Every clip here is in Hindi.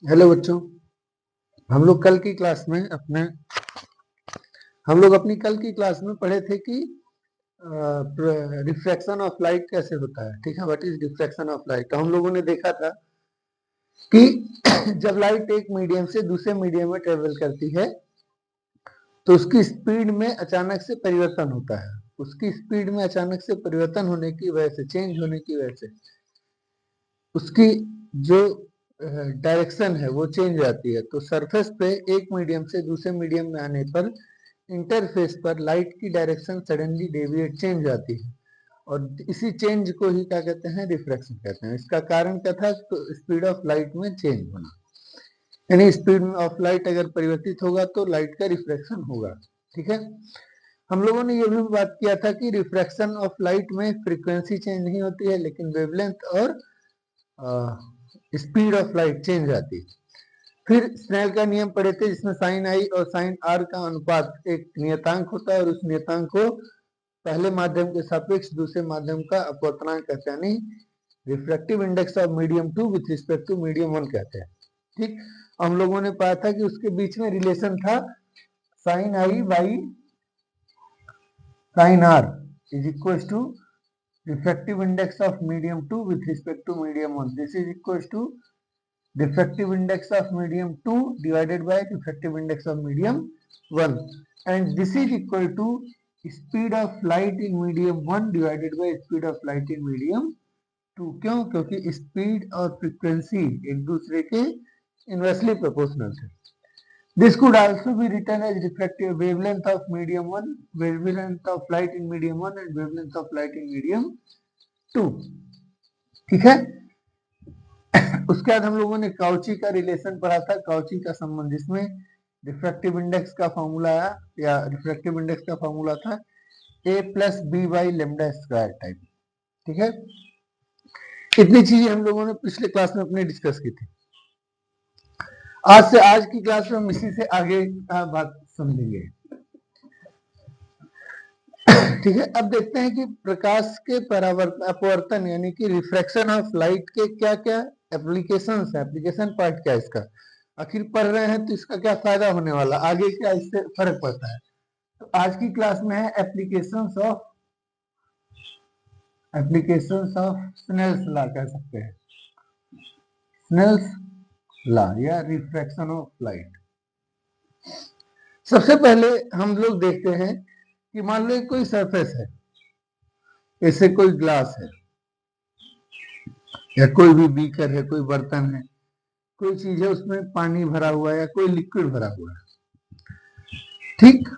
हेलो बच्चों। हम लोग कल की क्लास में अपने हम लोग अपनी कल की क्लास में पढ़े थे कि रिफ्रैक्शन ऑफ लाइट कैसे होता है। ठीक है, what is refraction of light. तो हम लोगों ने देखा था कि जब लाइट एक मीडियम से दूसरे मीडियम में ट्रेवल करती है तो उसकी स्पीड में अचानक से परिवर्तन होता है। उसकी स्पीड में अचानक से परिवर्तन होने की वजह से, चेंज होने की वजह से उसकी जो डायरेक्शन है वो चेंज हो जाती है। तो सरफेस पे एक मीडियम से दूसरे मीडियम में आने पर इंटरफेस पर लाइट की डायरेक्शन सडनली डेविएट चेंज हो जाती है और इसी चेंज को ही क्या कहते हैं, रिफ्रैक्शन कहते हैं। इसका कारण क्या था? तो स्पीड ऑफ लाइट में चेंज होना, यानी स्पीड ऑफ लाइट अगर परिवर्तित होगा तो लाइट का रिफ्रैक्शन होगा। ठीक है, हम लोगों ने ये भी बात किया था कि रिफ्रैक्शन ऑफ लाइट में फ्रीक्वेंसी चेंज नहीं होती है लेकिन वेवलेंथ और स्पीड ऑफ लाइट चेंज आती है। फिर स्नेल का नियम पढ़े थे जिसमें साइन आई और साइन आर का अनुपात एक नियतांक होता है और उस नियतांक को पहले माध्यम के सापेक्ष दूसरे माध्यम का अपवर्तनांक कहते हैं, यानी refractive index of medium 2 with respect to medium 1 कहते हैं। ठीक, हम लोगों ने पाया था कि उसके बीच में रिलेशन था sine I by sine are is equal to refractive index of medium 2 with respect to medium 1. This is equals to refractive index of medium 2 divided by refractive index of medium 1, and this is equal to speed of light in medium 1 divided by speed of light in medium 2. क्यों? क्योंकि स्पीड और फ्रीक्वेंसी एक दूसरे के इनवर्सली प्रोपोर्शनल है। This could also be written as refractive wavelength of medium 1, wavelength of light in medium 1 and wavelength of light in medium 2. ठीक है, उसके बाद हम लोगों ने काउची का रिलेशन पढ़ा था, काउची का संबंध, जिसमें रिफ्रैक्टिव इंडेक्स का फॉर्मूला आया या रिफ्रैक्टिव इंडेक्स का फॉर्मूला था a plus b by lambda square type. ठीक है, इतनी चीजें हम लोगों ने पिछले क्लास में अपने डिस्कस की थी। आज की क्लास में हम इसी से आगे का बात समझेंगे। ठीक है, अब देखते हैं कि प्रकाश के अपवर्तन यानी कि रिफ्रैक्शन ऑफ लाइट के क्या क्या एप्लीकेशंस है, एप्लीकेशन पार्ट क्या है इसका। आखिर पढ़ रहे हैं तो इसका क्या फायदा होने वाला, आगे क्या इससे फर्क पड़ता है। तो आज की क्लास में है एप्लीकेशंस ऑफ स्नेल्स लॉ कह सकते हैं, स्नेल्स लॉ या रिफ्रैक्शन ऑफ लाइट। सबसे पहले हम लोग देखते हैं कि मान लो कोई सरफेस है, ऐसे कोई ग्लास है या कोई भी बीकर है, कोई बर्तन है, कोई चीज है उसमें पानी भरा हुआ है या कोई लिक्विड भरा हुआ है। ठीक,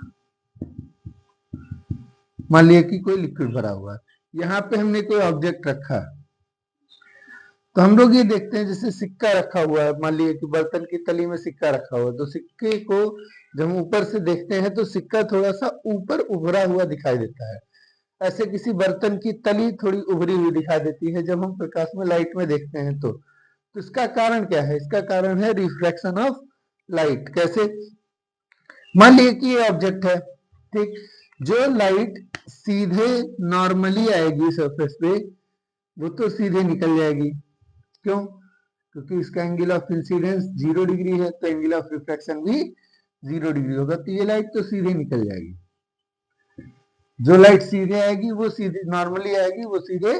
मान लिया कि कोई लिक्विड भरा हुआ है, यहाँ पे हमने कोई ऑब्जेक्ट रखा है। तो हम लोग ये देखते हैं जैसे सिक्का रखा हुआ है, मान लिया कि बर्तन की तली में सिक्का रखा हुआ है, तो सिक्के को जब हम ऊपर से देखते हैं तो सिक्का थोड़ा सा ऊपर उभरा हुआ दिखाई देता है। ऐसे किसी बर्तन की तली थोड़ी उभरी हुई दिखाई देती है जब हम प्रकाश में लाइट में देखते हैं। तो इसका कारण क्या है? इसका कारण है रिफ्रैक्शन ऑफ लाइट। कैसे? मान लीजिए कि ये ऑब्जेक्ट है, ठीक, जो लाइट सीधे नॉर्मली आएगी सरफेस पे वो तो सीधे निकल जाएगी। क्यों? क्योंकि इसका एंगल ऑफ इंसिडेंस 0 डिग्री है तो एंगल ऑफ रिफ्रैक्शन भी 0 डिग्री होगा, तो ये लाइट तो सीधे निकल जाएगी। जो लाइट सीधे आएगी वो सीधे नॉर्मली आएगी, वो सीधे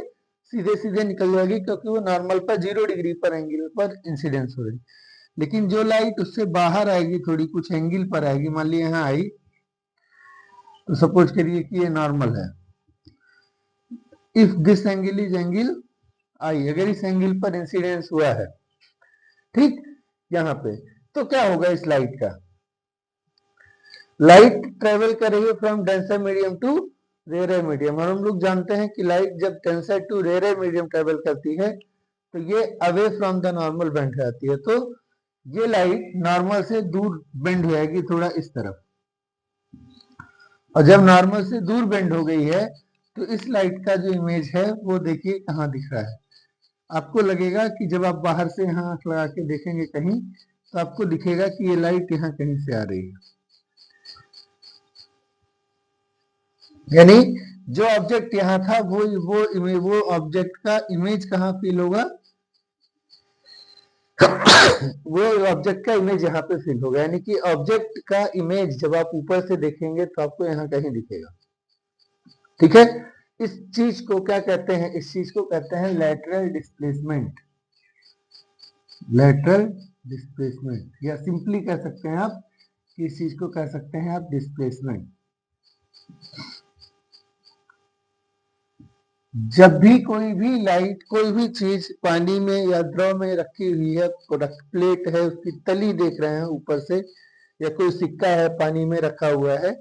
सीधे सीधे निकल जाएगी क्योंकि वो नॉर्मल पर 0 डिग्री पर एंगल पर इंसिडेंस हो रही। लेकिन जो लाइट उससे बाहर आएगी, थोड़ी कुछ एंगल पर आएगी, मान ली यहाँ आई, तो सपोज करिए कि ये नॉर्मल है। If this angle is angle I, अगर इस एंगल पर इंसिडेंस हुआ है, ठीक, यहाँ पे, तो क्या होगा इस लाइट का? लाइट ट्रेवल कर रही है from denser medium to rare medium, और हम लोग जानते हैं कि लाइट जब denser to rare medium travel करती है तो ये away from the normal bend जाती है। तो ये लाइट नॉर्मल से दूर बेंड हो जाएगी थोड़ा इस तरफ, और जब नॉर्मल से दूर बेंड हो गई है तो इस लाइट का जो इमेज है वो देखिए कहाँ दिख रहा है। आपको लगेगा कि जब आप बाहर से यहाँ आंख लगा के देखेंगे कहीं तो आपको दिखेगा कि ये लाइट यहाँ कहीं से आ रही है। यानी जो ऑब्जेक्ट यहाँ था वो ऑब्जेक्ट का इमेज कहाँ फील होगा? वो ऑब्जेक्ट का इमेज यहाँ पे फिल होगा, यानी कि ऑब्जेक्ट का इमेज जब आप ऊपर से देखेंगे तो आपको यहाँ कहीं दिखेगा। ठीक है, इस चीज को क्या कहते हैं? इस चीज को कहते हैं लैटरल डिस्प्लेसमेंट। लैटरल डिस्प्लेसमेंट, या सिंपली कह सकते हैं आप कि इस चीज को कह सकते हैं आप डिस्प्लेसमेंट। जब भी कोई भी लाइट, कोई भी चीज पानी में या द्रव में रखी हुई है, प्लेट है, उसकी तली देख रहे हैं ऊपर से, या कोई सिक्का है पानी में रखा हुआ है,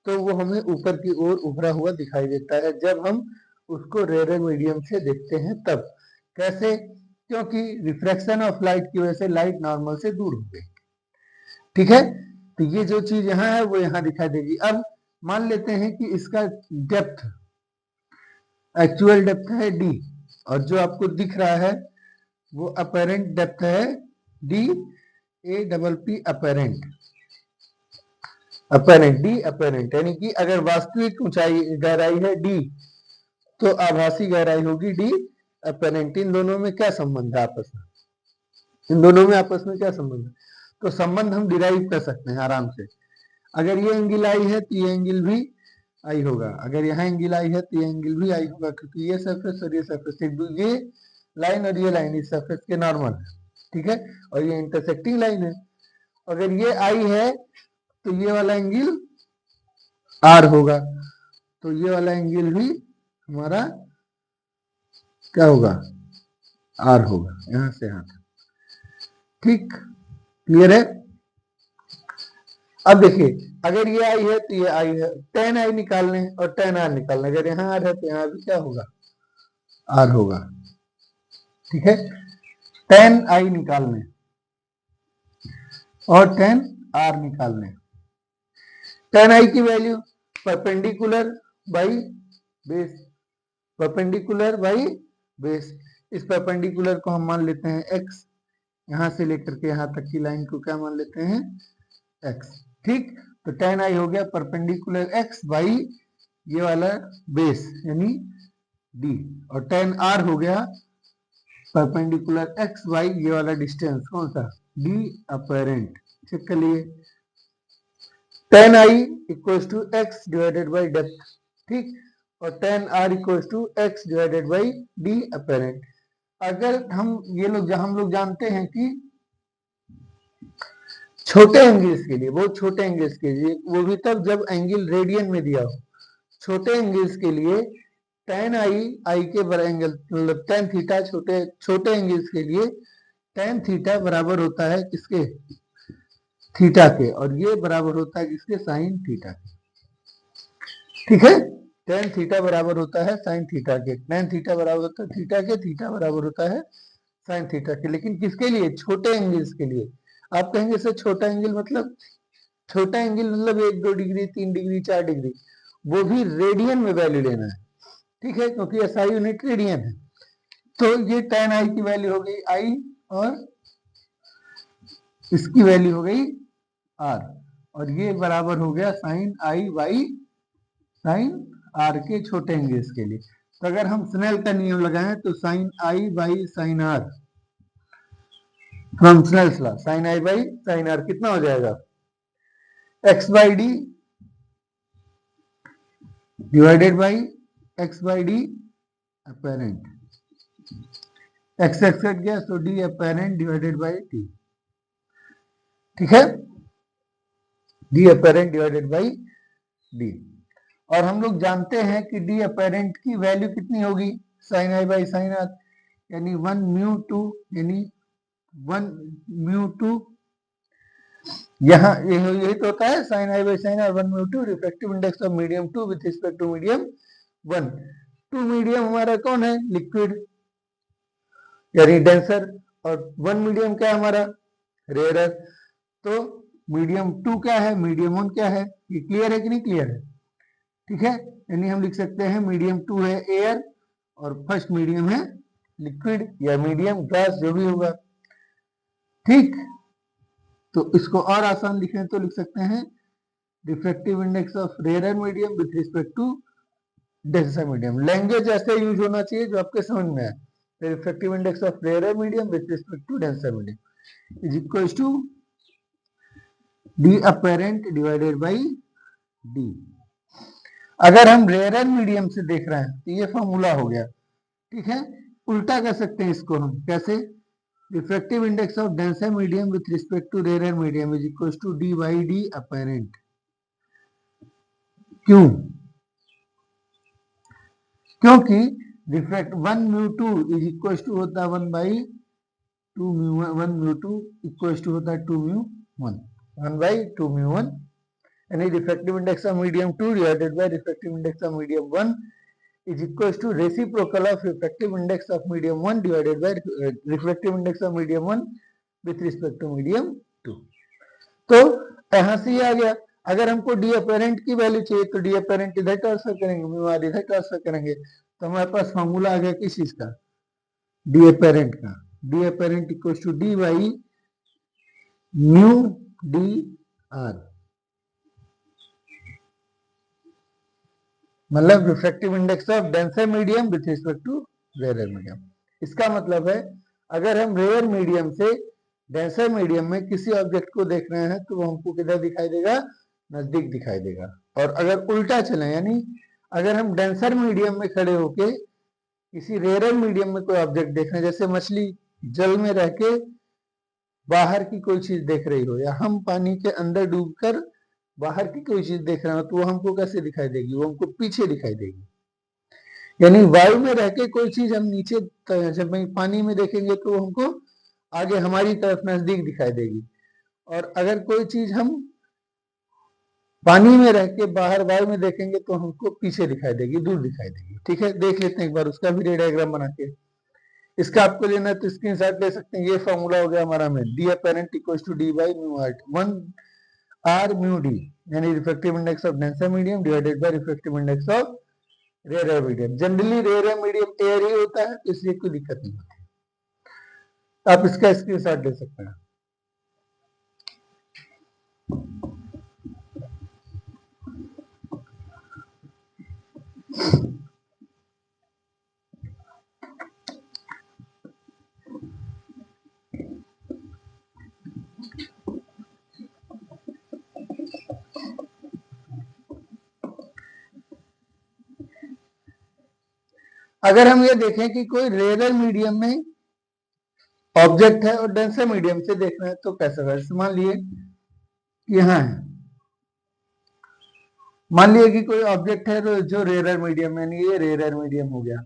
तो वो हमें ऊपर की ओर उभरा हुआ दिखाई देता है जब हम उसको रेयर मीडियम से देखते हैं तब। कैसे? क्योंकि रिफ्रैक्शन ऑफ लाइट की वजह से लाइट नॉर्मल से दूर हो गई। ठीक है, तो ये जो चीज यहाँ है वो यहाँ दिखाई देगी। अब मान लेते हैं कि इसका डेप्थ, एक्चुअल डेप्थ है d, और जो आपको दिख रहा है वो अपेरेंट डेप्थ है d, a double p apparent, D apparent, यानी कि अगर वास्तविक ऊंचाई गहराई है d तो आभासी गहराई होगी d अपेरेंट। इन दोनों में क्या संबंध है आपस में? इन दोनों में आपस में क्या संबंध है? तो संबंध हम डिराइव कर सकते हैं आराम से। अगर ये एंगल आई है तो ये एंगल भी आई होगा, अगर यहाँ एंगल आई है तो ये एंगल भी आई होगा, क्योंकि ये सरफेस और ये सरफेस, ये लाइन और ये लाइन इस सरफेस के नॉर्मल है। ठीक है, और ये इंटरसेक्टिंग लाइन है। अगर ये आई है तो ये वाला एंगल आर होगा, तो ये वाला एंगल भी हमारा क्या होगा? आर होगा, यहां से यहां तक। ठीक, क्लियर है? अब देखिए, अगर ये आई है तो ये आई है, टेन आई निकालने और टेन आर निकालने, अगर यहाँ आर है तो यहाँ भी क्या होगा? आर होगा। ठीक है, टेन आई निकालने और टेन आर निकालने। टेन आई की value perpendicular by base, perpendicular by base. इस परपेंडिकुलर को हम मान लेते हैं x, यहां से लेकर के यहां तक की लाइन को क्या मान लेते हैं? x। ठीक, तो टेन आई हो गया परपेंडिकुलर x बाई ये वाला बेस यानी d, और टेन आर हो गया परपेंडिकुलर x बाई ये वाला डिस्टेंस, कौन सा? d apparent. चेक कर लिए, tan i equals to x divided by depth. ठीक, और tan r equals to x divided by d apparent. अगर हम हम लोग जानते हैं कि छोटे एंगल्स के लिए, बहुत छोटे एंगल्स के लिए, वो भी तब जब एंगल रेडियन में दिया हो, छोटे एंगल्स के लिए टेन आई के बराबर एंगल, मतलब टेन थीटा, छोटे एंगल्स के लिए टेन थीटा बराबर होता है किसके? थीटा के, और ये बराबर होता है किसके? साइन थीटा के। ठीक है, टेन थीटा बराबर होता है साइन थीटा के, टेन थीटा बराबर होता है थीटा के, थीटा बराबर होता है साइन थीटा के। लेकिन किसके लिए? छोटे एंगल्स के लिए। आप कहेंगे सर छोटा एंगल मतलब? छोटा एंगल मतलब 1-2 डिग्री, 3 डिग्री, 4 डिग्री, वो भी रेडियन में वैल्यू लेना है। ठीक है, क्योंकि एसआई यूनिट रेडियन है। तो ये टेन आई की वैल्यू हो गई आई, और इसकी वैल्यू हो गई आर, और ये बराबर हो गया sine I by sine r के छोटे एंगल्स के लिए। तो अगर हम स्नेल का नियम लगाएं तो sine I by sine r, from Snell's law, sine I by sine r कितना हो जाएगा? X by d divided by x by d apparent. X x cut गया, तो d apparent divided by t. ठीक है, d apparent divided by d. और हम लोग जानते हैं कि डी अपेरेंट की वैल्यू कितनी होगी? Sine I by sine r, यानी 1 म्यू 2, यानी 1 म्यू 2, यहाँ यही तो होता है sine I by sine r 1 mu 2, refractive index of medium 2 with respect to medium 1। 2 medium हमारा कौन है? लिक्विड यानी डेंसर, और 1 मीडियम क्या है हमारा? रेयरर। तो मीडियम 2 क्या है? मीडियम 1 क्या है? ये क्लियर है कि नहीं क्लियर है? ठीक है, यानी हम लिख सकते हैं मीडियम 2 है एयर, और फर्स्ट मीडियम है लिक्विड या मीडियम गैस, जो भी होगा। ठीक, तो इसको और आसान लिखें तो लिख सकते हैं refractive index of rare medium with respect to denser medium. Language ऐसे यूज होना चाहिए जो आपके समझ में आए। the refractive index of rarer medium with respect to denser medium is equals to d apparent divided by d। अगर हम रेयर मीडियम से देख रहे हैं तो ये फॉर्मूला हो गया, ठीक है। उल्टा कर सकते हैं इसको हम, कैसे? Refractive index of denser medium with respect to rare medium is equal to D by d apparent. क्यों? क्योंकि refract 1 mu 2 is equal to होता है 1 बाई 2 म्यू 1 म्यू 2 इक्वल टू होता है 2 म्यू 1, 1 बाई 2 म्यू 1, यानी refractive index of medium 2 divided by refractive index of medium 1 is equals to reciprocal of refractive index of medium 1 divided by refractive index of medium 1 with respect to medium 2। तो यहां से ये आ गया। अगर हमको डी अपेरेंट की वैल्यू चाहिए तो डी अपेरेंट इधर ट्रांसफर करेंगे, म्यू आर इधर ट्रांसफर करेंगे, तो हमारे पास फॉर्मूला आ गया किस चीज का? डी अपेरेंट का। D apparent equals to D by mu D R, मतलब refractive index of denser medium with respect to rare medium. इसका मतलब है अगर हम रेयर मीडियम से डेंसर मीडियम में किसी ऑब्जेक्ट को देख रहे हैं तो वो हमको किधर दिखाई देगा? नजदीक दिखाई देगा। और अगर उल्टा चले, यानी अगर हम डेंसर मीडियम में खड़े होके किसी रेयर मीडियम में कोई ऑब्जेक्ट देख रहे हैं, जैसे मछली जल में रह के बाहर की कोई चीज देख रही हो, या हम पानी के अंदर डूबकर बाहर की कोई चीज देख रहे हो, तो वो हमको कैसे दिखाई देगी? वो हमको पीछे दिखाई देगी। यानी वायु में रह के कोई चीज हम नीचे जब पानी में देखेंगे तो वो हमको आगे हमारी तरफ नजदीक दिखाई देगी, और अगर कोई चीज हम पानी में रह के बाहर वायु में देखेंगे तो हमको पीछे दिखाई देगी, दूर दिखाई देगी। ठीक है, देख लेते हैं एक बार उसका भी रे डायग्राम बना के। इसका आपको लेना है तो स्क्रीनशॉट ले सकते हैं। ये फॉर्मूला हो गया हमारा में D apparent equals to D by mu R 1 R mu D, यानी refractive index of denser medium divided by refractive index of rare medium. Generally rare medium air ही होता है, इसलिए कोई दिक्कत नहीं होती। आप इसका स्क्रीनशॉट ले सकते हैं। अगर हम ये देखें कि कोई रेयर मीडियम में ऑब्जेक्ट है और डेंसर मीडियम से देख रहे हैं तो कैसे होगा? मान लिए यहां है, मान लिए कि कोई ऑब्जेक्ट है तो जो रेयर मीडियम है, ये रेयर मीडियम हो गया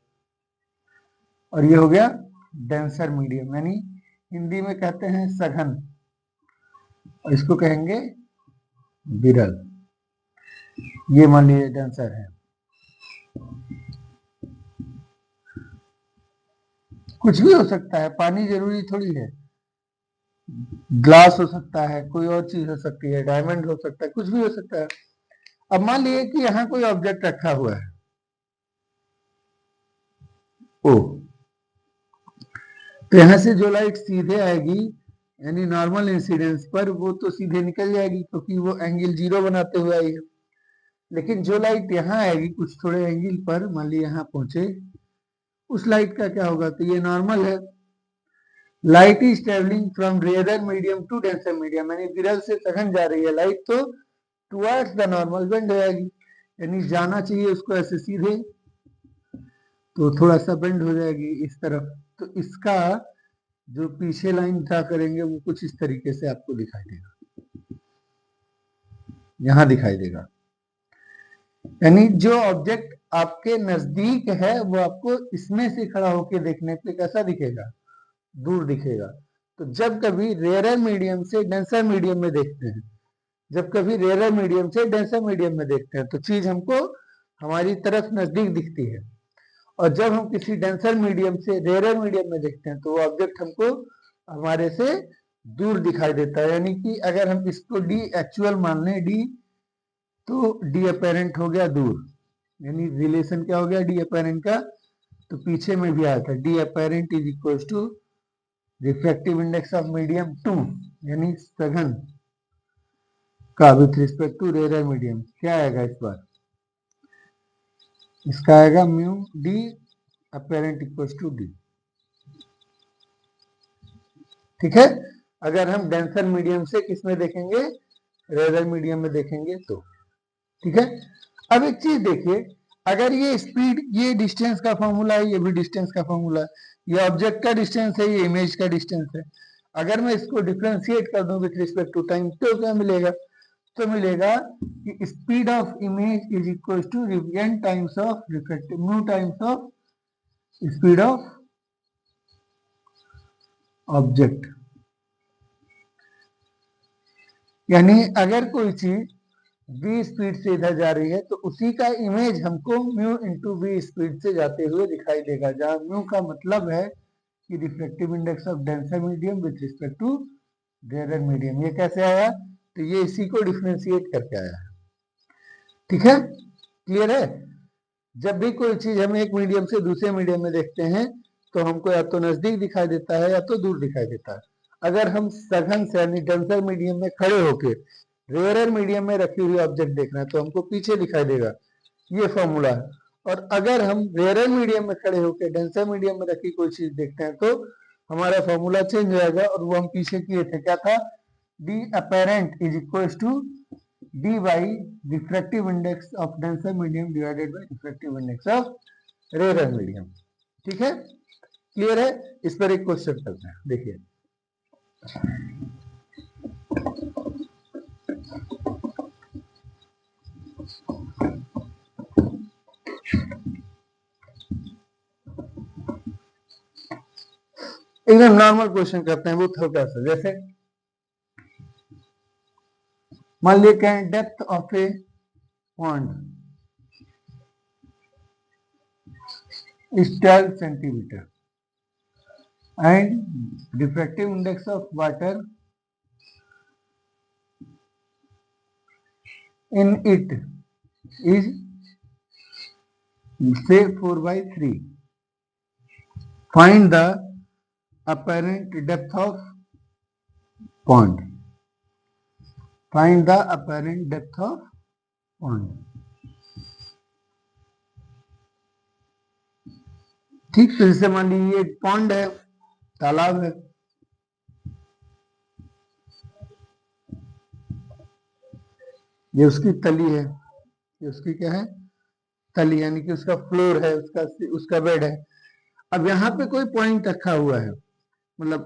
और ये हो गया डेंसर मीडियम, यानी हिंदी में कहते हैं सघन, और इसको कहेंगे विरल। ये मान लीजिए डेंसर है। कुछ भी हो सकता है, पानी जरूरी थोड़ी है, ग्लास हो सकता है, कोई और चीज हो सकती है, डायमंड हो सकता है, कुछ भी हो सकता है। अब मान लीजिए कि यहाँ कोई ऑब्जेक्ट रखा हुआ है ओ, तो यहां से जो लाइट सीधे आएगी यानी नॉर्मल इंसिडेंस पर, वो तो सीधे निकल जाएगी क्योंकि वो एंगल 0 बनाते हुए आई है। लेकिन जो लाइट यहाँ आएगी कुछ थोड़े एंगल पर, मान लीजिए यहाँ पहुंचे, उस लाइट का क्या होगा? तो ये नॉर्मल है। Light is travelling from rare medium to denser medium, यानी विरल से सघन जा रही है लाइट, तो टुवर्ड्स द नॉर्मल बेंड हो जाएगी, यानी जाना चाहिए उसको ऐसे सीधे, तो थोड़ा सा बेंड हो जाएगी इस तरफ। तो इसका जो पीछे लाइन ड्रा करेंगे वो कुछ इस तरीके से आपको दिखाई देगा, यहां दिखाई देगा। यानी जो ऑब्जेक्ट आपके नजदीक है वो आपको इसमें से खड़ा होकर देखने पे कैसा दिखेगा? दूर दिखेगा। तो जब कभी रेयर मीडियम से डेंसर मीडियम में देखते हैं, जब कभी रेयर मीडियम से डेंसर मीडियम में देखते हैं तो चीज हमको हमारी तरफ नजदीक दिखती है, और जब हम किसी डेंसर मीडियम से रेयर मीडियम में देखते हैं तो वो ऑब्जेक्ट हमको हमारे से दूर दिखाई देता है। यानी कि अगर हम इसको डी एक्चुअल मान लें, डी, तो डी अपेरेंट हो गया दूर, यानी रिलेशन क्या हो गया डी अपेरेंट का? तो पीछे में भी आया था d apparent is equal to refractive index of medium 2, यानी सघन का with respect to rare medium. क्या आएगा इस बार? इसका आएगा mu d apparent equal to d. ठीक है, अगर हम डेंसर मीडियम से किस में देखेंगे, रेयर मीडियम में देखेंगे तो। ठीक है, अब एक चीज देखिए, अगर ये स्पीड, ये डिस्टेंस का फॉर्मूला है, ये भी डिस्टेंस का फॉर्मूला है, ये ऑब्जेक्ट का डिस्टेंस है, ये इमेज का डिस्टेंस है, अगर मैं इसको डिफरेंशिएट कर दूं विथ रिस्पेक्ट टू टाइम तो क्या मिलेगा, तो मिलेगा कि speed of image is equal to n times of refractive mu times of speed of object. यानी अगर कोई चीज v स्पीड से इधर जा रही है तो उसी का इमेज हमको म्यू इंटू v स्पीड से जाते हुए दिखाई देगा, जहां म्यू का मतलब है कि reflective index of denser medium with respect to rare medium. ये कैसे आया, तो ये इसी को डिफरेंशिएट करके आया है। ठीक है, क्लियर है। जब भी कोई चीज हम एक मीडियम से दूसरे मीडियम में देखते हैं तो हमको या तो नजदीक दिखाई देता है या तो दूर दिखाई देता है। अगर हम सघन से यानी डेंसर मीडियम में खड़े होके रेयर मीडियम में रखी हुई ऑब्जेक्ट देख रहे हैं तो हमको पीछे दिखाई देगा, ये फॉर्मूला है। और अगर हम रेयर मीडियम में खड़े होकर डेंसर मीडियम में रखी कोई चीज देखते हैं तो हमारा फॉर्मूला चेंज हो जाएगा, और वो हम पीछे किए थे, क्या था, d apparent is equal to D by refractive index of denser medium divided by refractive index of rare medium. ठीक है, क्लियर है। इस पर एक क्वेश्चन करते हैं, देखिए। एकदम नॉर्मल क्वेश्चन करते हैं, वो छोटा सा, जैसे मान लीजिए क्या है, depth of A pond is 12 centimeter and diffractive index of water in it is say 4/3. Find the apparent depth of pond. Find the apparent depth of pond. ठीक, तो जैसे मान लीजिए पॉन्ड है, तालाब है, ये उसकी तली है, ये उसकी क्या है, तली, यानी कि उसका फ्लोर है, उसका बेड है। अब यहाँ पे कोई पॉइंट रखा हुआ है, मतलब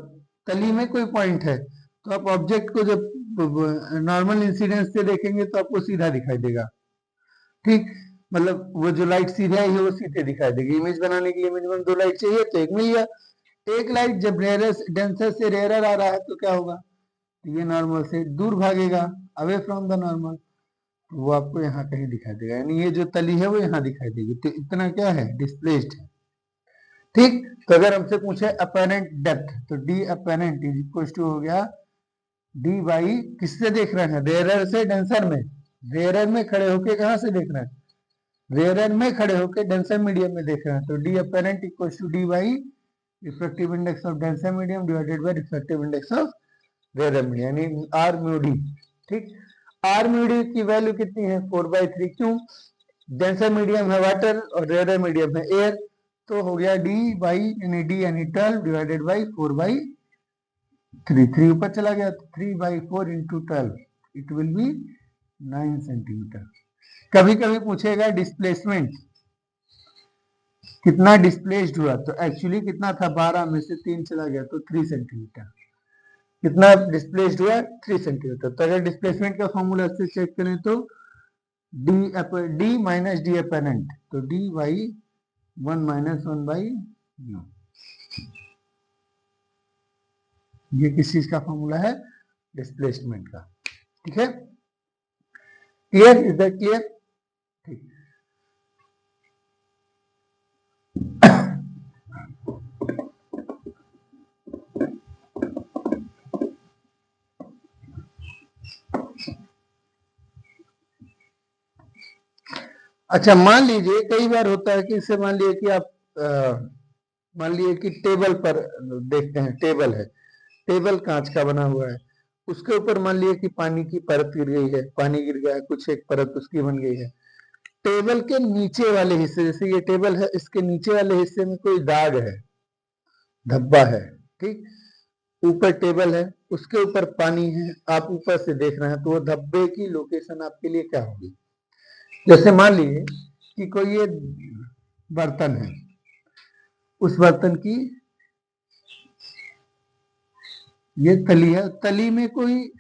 तली में कोई पॉइंट है, तो आप ऑब्जेक्ट को जब नॉर्मल इंसिडेंस से देखेंगे तो आपको सीधा दिखाई देगा। ठीक, मतलब वो जो लाइट सीधे आई है वो सीधे दिखाई देगी। इमेज बनाने के लिए मिनिमम 2 लाइट चाहिए, तो एक मिल गया। एक लाइट जब डेंसर से रेयरर आ रहा है तो क्या होगा, ये नॉर्मल से दूर भागेगा, अवे फ्रॉम द नॉर्मल, वो आपको यहाँ कहीं दिखाई देगा, यानी ये जो तली है वो यहाँ दिखाई देगी, तो इतना क्या है, डिस्प्लेस्ड है। ठीक, तो अगर हमसे पूछे अपेरेंट डेप्थ, तो d apparent is equal to हो गया डी बाई, किससे देख रहे हैं, रेयरर से डेंसर में, रेयरर में खड़े होके कहाँ से देख रहे हैं, रेयरर में खड़े होके डेंसर मीडियम में देख रहे हैं, तो d apparent equal to D by reflective index of denser medium divided by reflective index of rare medium, यानी आर म्यू डी। ठीक, आर म्यू डी की वैल्यू कितनी है, 4/3, क्यों, डेंसर मीडियम है वाटर और रेयर मीडियम है एयर, तो हो गया डी बाई यानी डी यानी 12 डिवाइडेड बाई 4/3, 3 ऊपर चला गया, 3/4 into 12 it will be 9 centimetre. कभी कभी पूछेगा डिस्प्लेसमेंट कितना डिस्प्लेस्ड हुआ, तो एक्चुअली कितना था, 12 में से 3 चला गया तो 3 सेंटीमीटर। कितना डिस्प्लेस्ड हुआ, 3 सेंटीमीटर। तो अगर डिस्प्लेसमेंट का फॉर्मूला से चेक करें तो डी माइनस डी अपेरेंट, तो डी बाई 1 माइनस 1/9, ये किस चीज का फॉर्मूला है, डिस्प्लेसमेंट का। ठीक है, क्लियर, इज दैट क्लियर। ठीक, अच्छा, मान लीजिए कई बार होता है कि इससे मान लीजिए कि आप मान लीजिए कि टेबल पर देखते हैं, टेबल है, टेबल कांच का बना हुआ है, उसके ऊपर मान लीजिए कि पानी की परत गिर गई है, पानी गिर गया है, कुछ एक परत उसकी बन गई है। टेबल के नीचे वाले हिस्से, जैसे ये टेबल है, इसके नीचे वाले हिस्से में कोई दाग है, धब्बा है, ठीक, ऊपर टेबल है, उसके ऊपर पानी है, आप ऊपर से देख रहे हैं, तो वो धब्बे की लोकेशन आपके लिए क्या होगी? जैसे मान लीजिए कि कोई ये बर्तन है, उस बर्तन की ये तली है, तली में कोई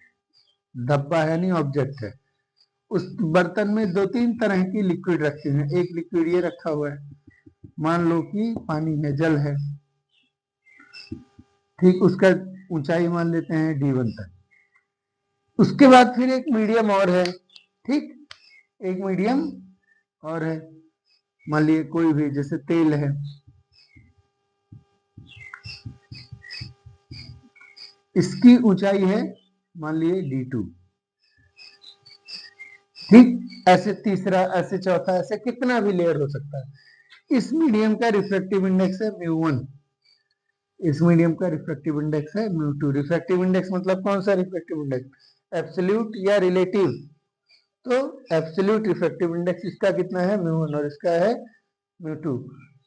धब्बा है, यानी ऑब्जेक्ट है। उस बर्तन में दो तीन तरह की लिक्विड रखी हुई है। एक लिक्विड ये रखा हुआ है, मान लो कि पानी है, जल है, ठीक, उसका ऊंचाई मान लेते हैं D1 तक। उसके बाद फिर एक मीडियम और है, ठीक, एक मीडियम और है, मान लीजिए कोई भी, जैसे तेल है, इसकी ऊंचाई है मान लीजिए D2, ठीक, ऐसे तीसरा, ऐसे चौथा, ऐसे कितना भी लेयर हो सकता है। इस मीडियम का रिफ्रैक्टिव इंडेक्स है μ1, इस मीडियम का रिफ्रैक्टिव इंडेक्स है μ2। रिफ्रैक्टिव इंडेक्स मतलब कौन सा रिफ्रैक्टिव इंडेक्स, एब्सोल्यूट या रिलेटिव? तो एब्सोल्यूट रिफ्रैक्टिव इंडेक्स इसका कितना है μ1 और इसका है μ2।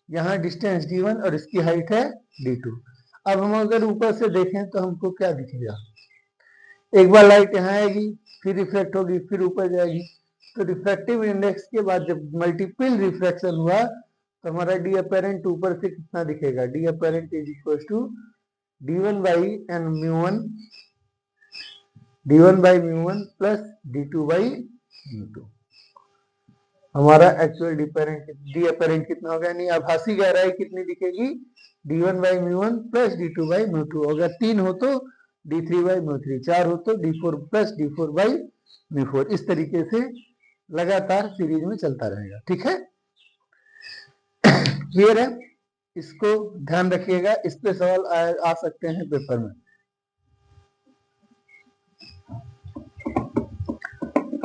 यहाँ डिस्टेंस D1 और इसकी हाइट है D2। अब हम अगर ऊपर से देखें तो हमको क्या दिखेगा, एक बार लाइट यहाँ आएगी, फिर रिफ्लेक्ट होगी, फिर ऊपर जाएगी। तो रिफ्रैक्टिव इंडेक्स के बाद जब मल्टीपल रिफ्रैक्शन हुआ तो हमारा डी अपेरेंट ऊपर से कितना दिखेगा, D apparent is equal to D1 by N μ1, D1 by μ1 plus D2 by μ2। हमारा एक्चुअल डी अपेरेंट कितना होगा, यानी आभासी गहराई कितनी दिखेगी, D1 by μ1 plus D2 by μ2। अगर 3 हो तो D3 बाई μ3, 4 हो तो D4 प्लस D4 बाई μ4। इस तरीके से लगातार सीरीज में चलता रहेगा, ठीक है, क्लियर है? इसको ध्यान रखिएगा, इस पे सवाल आ सकते हैं पेपर में।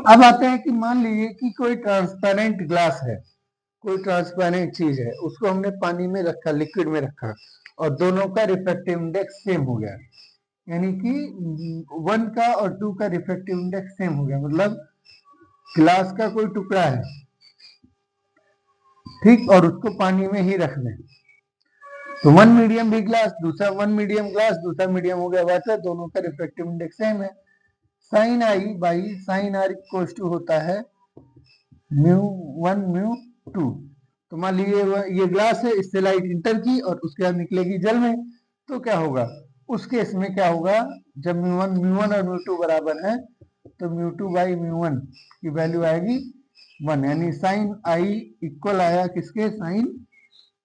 अब आते हैं कि मान लीजिए कि कोई ट्रांसपेरेंट ग्लास है, कोई ट्रांसपेरेंट चीज है, उसको हमने पानी में रखा, लिक्विड में रखा, और दोनों का रिफ्रैक्टिव इंडेक्स सेम हो गया, यानी कि 1 का और 2 का रिफ्रैक्टिव इंडेक्स सेम हो गया। मतलब ग्लास का कोई टुकड़ा है, ठीक, और उसको पानी में ही रख दें, तो वन मीडियम भी ग्लास, दूसरा वन मीडियम ग्लास, दूसरा मीडियम हो गया वाटर, दोनों का रिफ्रैक्टिव इंडेक्स सेम है। Sine I by sine r equal to होता है μ1 μ2। तो मान लीजिए ये ग्लास है, इससे लाइट इंटर की और उसके बाद निकलेगी जल में, तो क्या होगा उस केस में, क्या होगा, जब μ1 और μ2 बराबर है तो μ2 बाई μ1 की वैल्यू आएगी 1, यानी साइन आई इक्वल आया किसके, साइन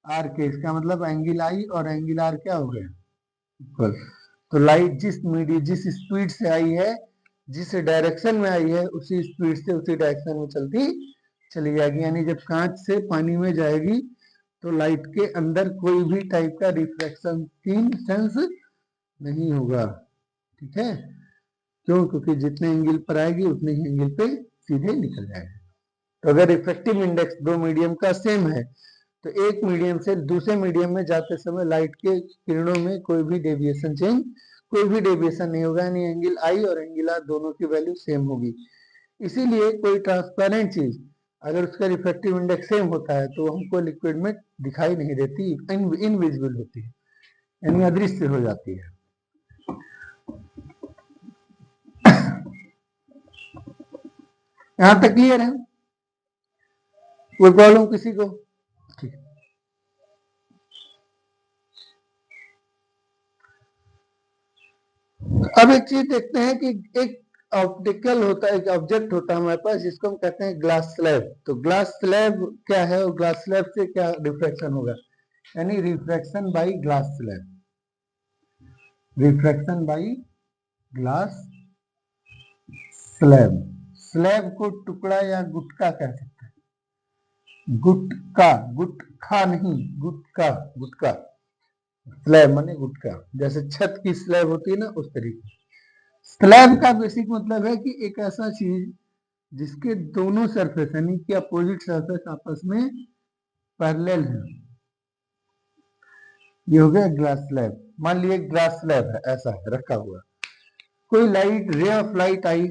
आर के। इसका मतलब एंगल आई और एंगल आर क्या हो गया, इक्वल। तो लाइट जिस स्पीड से आई है, जिस डायरेक्शन में आई है, उसी स्पीड से उसी डायरेक्शन में चलती चली जाएगी। यानी जब कांच से पानी में जाएगी तो लाइट के अंदर कोई भी टाइप का रिफ्रैक्शन की सेंस नहीं होगा, ठीक है, क्यों, क्योंकि जितने एंगल पर आएगी उतने ही एंगल पे सीधे निकल जाएगा। तो अगर रिफ्रैक्टिव इंडेक्स दो मीडियम का सेम है तो एक मीडियम से दूसरे मीडियम में जाते समय लाइट के किरणों में कोई भी डेविएशन नहीं होगा, यानी एंगल आई और एंगल आर दोनों की वैल्यू सेम होगी। इसीलिए कोई ट्रांसपेरेंट चीज अगर उसका रिफ्रैक्टिव इंडेक्स सेम होता है तो हमको लिक्विड में दिखाई नहीं देती, इनविजिबल होती है, यानी अदृश्य हो जाती है। यहां तक क्लियर है? कोई प्रॉब्लम किसी को? ठीक, अब एक चीज देखते हैं कि एक ऑप्टिकल होता है, एक ऑब्जेक्ट होता है हमारे पास जिसको हम कहते हैं ग्लास स्लैब। तो ग्लास स्लैब क्या है और ग्लास स्लैब से क्या रिफ्रैक्शन होगा, यानी refraction by glass slab, refraction by glass slab. Slab को टुकड़ा या गुटका कह सकते हैं, गुटका, गुटखा नहीं, गुटका, गुटका, स्लैब माने गुटका, जैसे छत की स्लैब होती है ना, उस तरीके। स्लैब का बेसिक मतलब है कि एक ऐसा चीज जिसके दोनों सरफेस यानी कि अपोजिट सरफेस आपस में पैरेलल है, ये हो गया ग्लास स्लैब। मान लीजिए ग्लास स्लैब है, ऐसा है रखा हुआ, कोई लाइट, रे ऑफ लाइट आई,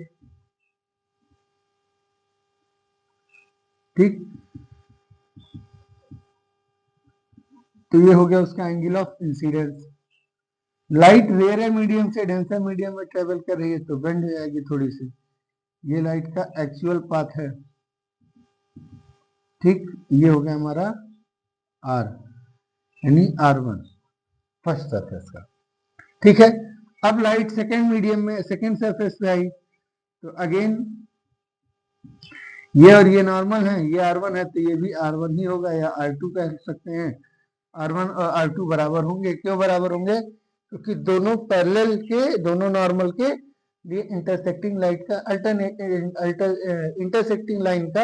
ठीक, तो ये हो गया उसका angle of incidence. Light rare medium से डेंसर मीडियम में ट्रेवल कर रही है तो बेंड हो जाएगी थोड़ी सी। ये लाइट का एक्चुअल पाथ है, ठीक। ये हो गया हमारा आर, यानी R1 फर्स्ट सरफेस का, ठीक है। अब लाइट सेकेंड मीडियम में सेकेंड सरफेस पे आई तो अगेन ये और ये नॉर्मल है, ये R1 है तो ये भी R1 ही होगा या R2 कह सकते हैं। R1 और R2 बराबर होंगे, क्यों बराबर होंगे? क्योंकि दोनों पैरेलल के, दोनों नॉर्मल के लिए इंटरसेक्टिंग लाइट का इंटरसेक्टिंग लाइन का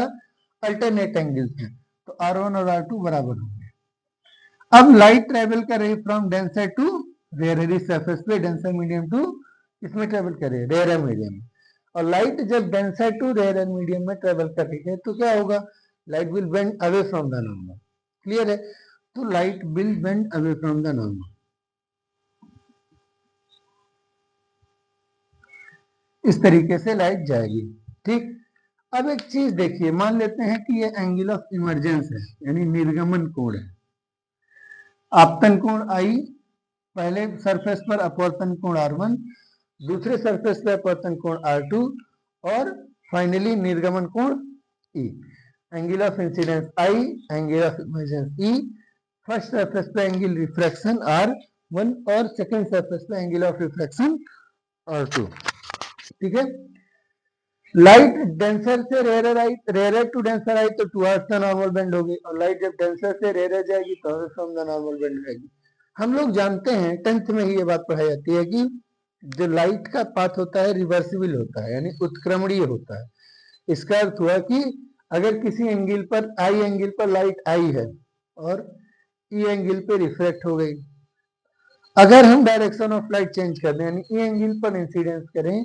अल्टरनेट एंगल है, तो R1 और R2 बराबर होंगे। अब लाइट ट्रेवल कर रही from denser to rare surface पे, डेंसर मीडियम टू इसमें ट्रेवल कर रही है रेयर मीडियम। और लाइट जब डेंसर टू रेयर मीडियम में ट्रेवल कर रही है तो क्या होगा? Light will bend away from the normal, clear है? तो light will bend away from the normal, इस तरीके से लाइट जाएगी, ठीक। अब एक चीज देखिए, मान लेते हैं कि ये एंगल ऑफ इमरजेंस है, यानी निर्गमन कोण है। आपतन कोण आई, पहले सरफेस पर अपवर्तन कोण R1, दूसरे सरफेस पर अपवर्तन कोण R2 और फाइनली निर्गमन कोण E। Angle of incidence I, angle of emergence E, first surface पे एंगल रिफ्रैक्शन R1 और सेकंड सरफेस पे एंगल ऑफ रिफ्रैक्शन R2, ठीक है। लाइट डेंसर से रेयर आई, रेयर टू डेंसर आई तो टुवर्ड्स द नॉर्मल बेंड होगी, और लाइट जब डेंसर से रेयर जाएगी तो away from the normal bend जाएगी। हम लोग जानते हैं, 10th में ही ये बात पढ़ाई जाती है कि जो लाइट का पाथ होता है रिवर्सिबल होता है, यानी उत्क्रमणीय होता है। इसका अर्थ हुआ कि अगर किसी एंगल पर, आई एंगल पर लाइट आई है और ई एंगल पे रिफ्लेक्ट हो गई, अगर हम डायरेक्शन ऑफ लाइट चेंज कर दें, यानी ई एंगल पर इंसिडेंस करें,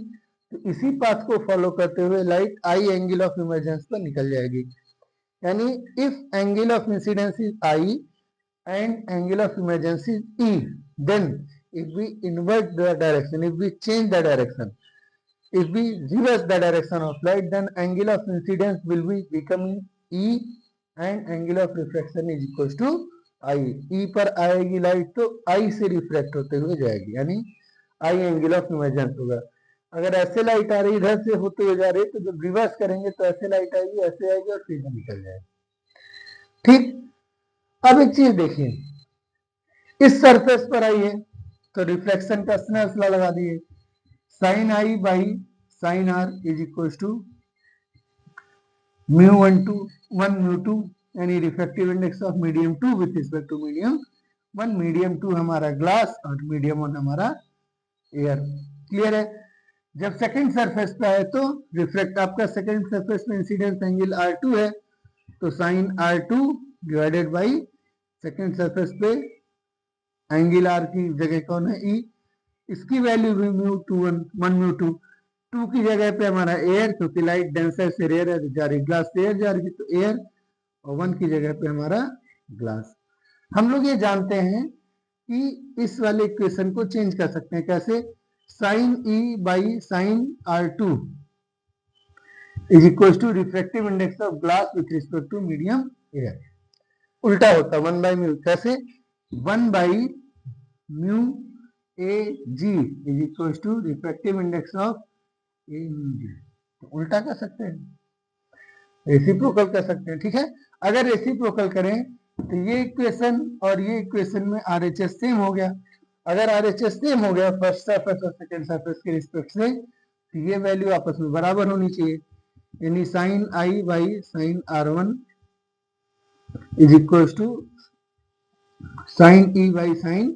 तो इसी पाथ को फॉलो करते हुए light I angle of emergence पर निकल जाएगी। यानी if angle of incidence is I and angle of emergency is E, then if we invert the direction, if we change the direction, if we reverse the direction of light, then angle of incidence will be becoming E and angle of refraction is equals to I। E पर आएगी लाइट तो I से रिफ्लेक्ट होते हुए जाएगी, यानी I एंगल ऑफ इमरजेंस होगा। अगर ऐसे लाइट आ रही इधर से होते हुए जा रही तो जब रिवर्स करेंगे तो ऐसे लाइट आएगी, ऐसे आएगी और सीधा निकल जाएगी, ठीक। अब एक चीज देखिए, इस सरफेस पर आई है तो रिफ्लेक्शन का स्नेल्स लॉ लगा दिए, sine I by sine are is equal to µ1 µ2, यानी refractive index of medium 2 with respect to medium 1। Medium 2 हमारा ग्लास और मीडियम 1 हमारा एयर, क्लियर है। जब सेकंड सरफेस पे आए तो रिफ्लेक्ट, आपका सेकंड सरफेस में इंसिडेंस एंगल R2 है तो sine R2 divided by second surface पे एंगल R की जगह कौन है? E। इसकी वैल्यू भी µ1 µ2, 2 की जगह पे हमारा एयर, क्योंकि लाइट डेंसर से रेयर है जा रही, ग्लास से एयर जा रही तो एयर, और 1 की जगह पे हमारा ग्लास। हम लोग ये जानते हैं कि इस वाले इक्वेशन को चेंज कर सकते हैं, कैसे? Sine E by sine R2 is equal to refractive index of glass with respect to medium air. उल्टा होता 1 बाई म्यू, कैसे? 1 by mu A G is equal to refractive index of A mu G. तो उल्टा कर सकते हैं, रेसिप्रोकल कर सकते हैं, ठीक है। अगर रेसिप्रोकल करें तो ये इक्वेशन और ये इक्वेशन में RHS सेम हो गया। अगर RHS सेम हो गया फर्स्ट सरफेस और सेकंड सरफेस के रिस्पेक्ट से, तो ये वैल्यू आपस में बराबर होनी चाहिए, यानी sine I by sine R1 is equal to sine E by sign